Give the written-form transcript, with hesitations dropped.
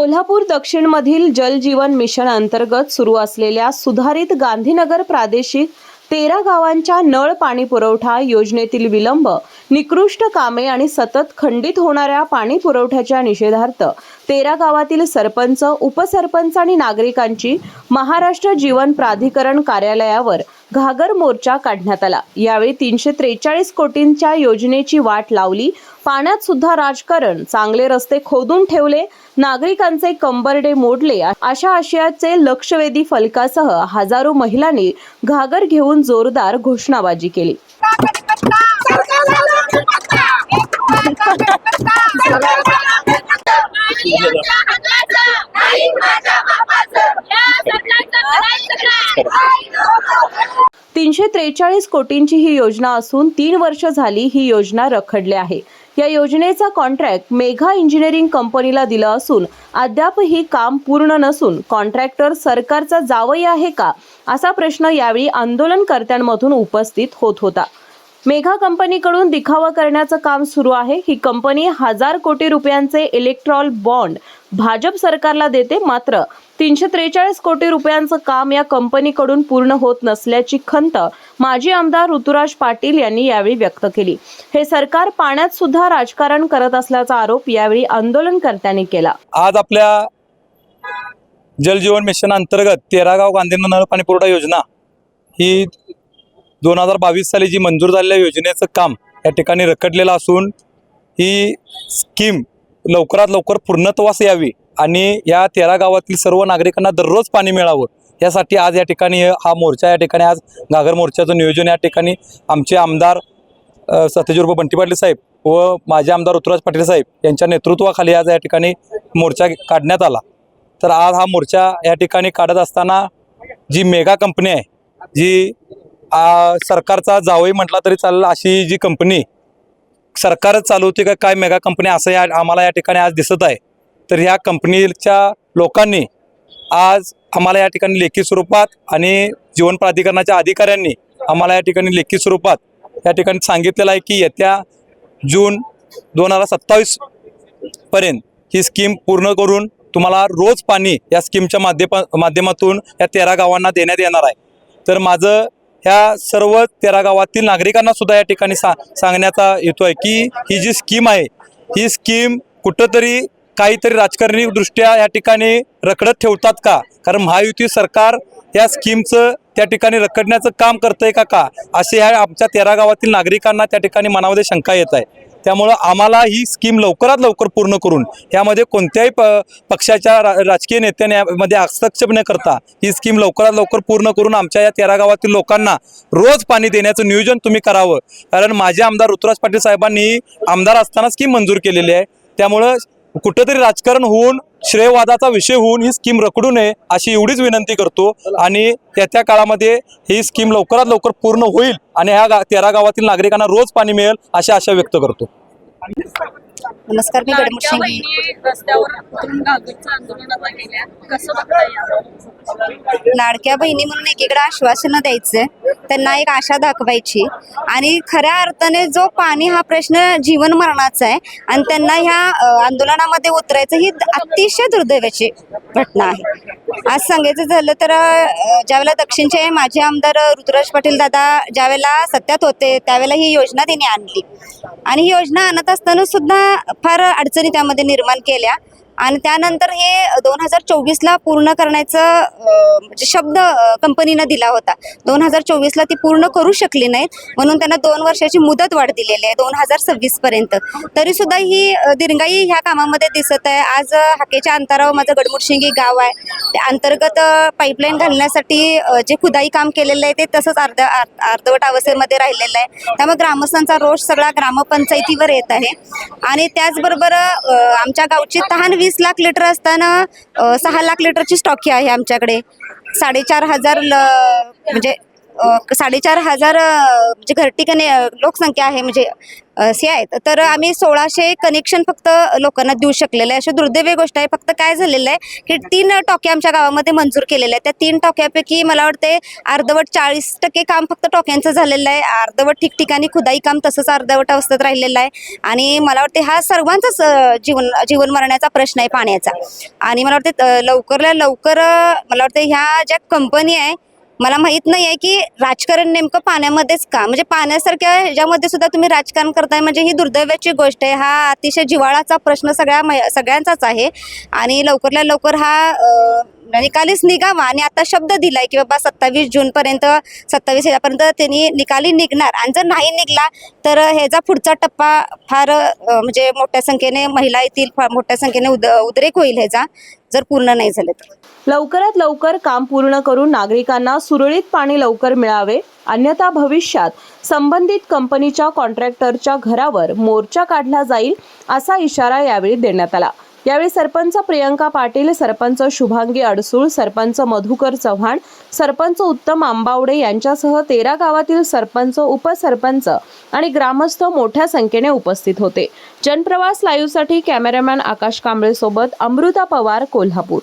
कोल्हापूर दक्षिणमधील जल जीवन मिशन अंतर्गत सुरू असलेल्या सुधारित गांधीनगर प्रादेशिक 13 गावांच्या नळ पाणी पुरवठा योजनेतील विलंब, निकृष्ट कामे आणि सतत खंडित होणाऱ्या पाणी पुरवठ्याच्या निषेधार्थ 13 गावातील सरपंच, उपसरपंच आणि नागरिकांची महाराष्ट्र जीवन प्राधिकरण कार्यालयावर घागर मोर्चा काढण्यात आला। यावेळी 343 कोटींच्या योजनेची वाट लावली, पाण्यात सुद्धा राजकारण, चांगले रस्ते खोदून ठेवले, नागरिकांचे कंबरडे मोडले अशा आशयाचे लक्षवेधी फलकासह हजारो महिलांनी घागर घेऊन जोरदार घोषणाबाजी केली। $343 कोटींची ही योजना असून 3 वर्ष झाली ही योजना रखडली आहे। या योजनेचा कॉन्ट्रॅक्ट मेघा इंजिनिअरिंग कंपनीला दिला असून अद्यापही काम पूर्ण नसून कॉन्ट्रॅक्टर सरकारचा जावई आहे का असा प्रश्न यावेळी आंदोलनकर्त्यांमधून उपस्थित होत होता। मेघा कंपनीकडून दिखावा करण्याचं काम सुरू आहे। ही कंपनी 1000 कोटी रुपयांचे इलेक्ट्रॉल बॉन्ड भाजप सरकारला देते, मात्र 343 कोटी रुपयांचं काम या कंपनीकडून पूर्ण होत नसल्याची खंत माजी आमदार ऋतुराज पाटील यांनी यावेळी व्यक्त केली। हे सरकार पाण्यात सुद्धा राजकारण करत असल्याचा आरोप यावेळी आंदोलनकर्त्यांनी केला। आज आपल्या जल जीवन मिशन अंतर्गत 13 गाव गांधीनगर नळ पाणी पुरवठा योजना ही 2022 साली जी मंजूर झालेल्या योजनेचं काम या ठिकाणी रखडलेलं असून ही स्कीम लवकरात लवकर पूर्णत्वास यावी आणि या 13 गावातील सर्व नागरिकांना दररोज पाणी मिळावं यासाठी आज या ठिकाणी हा मोर्चा या ठिकाणी आज घागर मोर्चाचं नियोजन या ठिकाणी आमचे आमदार सत्यजित बंटी पाटील साहेब व माझे आमदार ऋतुराज पाटील साहेब यांच्या नेतृत्वाखाली आज या ठिकाणी मोर्चा काढण्यात आला। तर आज हा मोर्चा या ठिकाणी काढत असताना जी मेगा कंपनी आहे, जी सरकारचा जावई म्हटला तरी चालेल अशी जी कंपनी सरकारच चालवते का काय मेगा कंपनी असं आम्हाला या ठिकाणी आज दिसत आहे। तर ह्या कंपनीच्या लोकांनी आज आम्हाला या ठिकाणी लेखी स्वरूपात आणि जीवन प्राधिकरणाच्या अधिकाऱ्यांनी आम्हाला या ठिकाणी लेखी स्वरूपात या ठिकाणी सांगितलेलं आहे की येत्या जून 2027 पर्यंत ही स्कीम पूर्ण करून तुम्हाला रोज पाणी या स्कीमच्या माध्यमातून या 13 गावांना देण्यात येणार आहे। तर माझं ह्या सर्व 13 गावातील नागरिकांना सुद्धा या ठिकाणी सांगण्याचा हेतू आहे की ही जी स्कीम आहे ही स्कीम कुठंतरी काहीतरी राजकारणी दृष्ट्या या ठिकाणी रखडत ठेवतात का? कारण महायुती सरकार या स्कीमचं त्या ठिकाणी रखडण्याचं काम करतंय का असे ह्या आमच्या 13 गावातील नागरिकांना त्या ठिकाणी मनामध्ये शंका येत आहे। त्यामुळं आम्हाला ही स्कीम लवकरात लवकर पूर्ण करून यामध्ये कोणत्याही पक्षाच्या राजकीय नेत्याने यामध्ये हस्तक्षेप न करता ही स्कीम लवकरात लवकर पूर्ण करून आमच्या या 13 गावातील लोकांना रोज पाणी देण्याचं नियोजन तुम्ही करावं। कारण माझे आमदार ऋतुराज पाटील साहेबांनी आमदार असताना स्कीम मंजूर केलेली आहे। त्यामुळं कुठंतरी राजकारण होऊन श्रेयवादाचा विषय होऊन ही स्कीम रखडू नये अशी एवढीच विनंती करतो आणि येत्या काळामध्ये ही स्कीम लवकरात लवकर पूर्ण होईल आणि ह्या 13 गावातील नागरिकांना रोज पाणी मिळेल अशी आशा व्यक्त करतो। नमस्कार, मी गडमुशिंगी लाडक्या बहिणी म्हणून एकीकडे आश्वासनं द्यायचे, त्यांना एक आशा दाखवायची आणि खऱ्या अर्थाने जो पाणी हा प्रश्न जीवन मरणाचा आहे आणि त्यांना ह्या आंदोलनामध्ये उतरायचं ही अतिशय दुर्दैवाची घटना आहे। आज सांगायचं झालं तर ज्यावेळेला दक्षिणचे माजी आमदार ऋतुराज पाटील दादा ज्यावेळेला सत्यात होते त्यावेळेला ही योजना त्यांनी आणली आणि ही योजना आणत असताना सुद्धा फार अडचणी त्यामध्ये निर्माण केल्या आणि त्यानंतर हे 2024ला पूर्ण करण्याचा म्हणजे शब्द कंपनीनं दिला होता। 2024ला ती पूर्ण करू शकली नाहीत म्हणून त्यांना 2 वर्षाची मुदत वाढ दिलेली आहे 2026 पर्यंत। तरी सुद्धा ही दिरंगाई ह्या कामामध्ये दिसत आहे। आज हाकेच्या अंतरावर माझं गडमुशिंगी गाव आहे, त्या अंतर्गत पाईपलाईन घालण्यासाठी जे खुदाई काम केलेलं आहे ते तसंच अर्धवट अवस्थेमध्ये राहिलेलं आहे। त्यामुळे ग्रामस्थांचा रोष सगळा ग्रामपंचायतीवर येत आहे आणि त्याचबरोबर आमच्या गावची तहान 20 लाख लिटर असताना 6 लाख लिटरची स्टॉकी आहे आमच्याकडे। 4,500 म्हणजे 4,500 म्हणजे घरटी लोकसंख्या आहे, म्हणजे हे आहेत. तर आम्ही 1600 कनेक्शन फक्त लोकांना देऊ शकलेलं आहे. अशी दुर्दैवी गोष्ट आहे. फक्त काय झालेलं आहे की 3 टॉक्या आमच्या गावामध्ये मंजूर केलेल्या आहेत. त्या 3 टॉक्यापैकी मला वाटते अर्धवट 40% काम फक्त टॉक्यांचं झालेलं आहे. अर्धवट ठिकठिकाणी खुदाई काम तसंच अर्धवट अवस्थेत राहिलेलं आहे. आणि मला वाटते हा सर्वांचाच जीवन मरण्याचा प्रश्न आहे पाण्याचा. आणि मला वाटते लवकरात लवकर मला वाटते ह्या ज्या कंपनी आहे, मला माहित नाही आहे की राजकारण नेमकं पाण्यामध्येच का, म्हणजे पाण्यासारख्या ह्याच्यामध्ये सुद्धा तुम्ही राजकारण करताय, म्हणजे ही दुर्दैवाची गोष्ट आहे. हा अतिशय जिव्हाळ्याचा प्रश्न सगळ्यांचाच आहे. आणि लवकरात लवकर हा निकालीच निघावा. आणि आता शब्द दिलाय की बाबा 27 जूनपर्यंत 27 ह्याच्यापर्यंत त्यांनी निकाली निघणार. आणि जर नाही निघला तर ह्याचा पुढचा टप्पा फार म्हणजे मोठ्या संख्येने महिला येतील, मोठ्या संख्येने उद्रेक होईल ह्याचा, जर पूर्ण नाही झाले तर. लवकरात लवकर काम पूर्ण करून नागरिकांना सुरळीत पाणी लवकर मिळावे, अन्यथा भविष्यात संबंधित कंपनीच्या कॉन्ट्रॅक्टरच्या घरावर मोर्चा काढला जाईल, असा इशारा यावेळी देण्यात आला. यावेळी सरपंच प्रियंका पाटील, सरपंच शुभांगी अडसूळ, सरपंच मधुकर चव्हाण, सरपंच उत्तम आंबावडे यांच्यासह 13 गावातील सरपंच, उपसरपंच आणि ग्रामस्थ मोठ्या संख्येने उपस्थित होते. जनप्रवास लाईव्हसाठी कॅमेरामॅन आकाश कांबळे सोबत अमृता पवार, कोल्हापूर.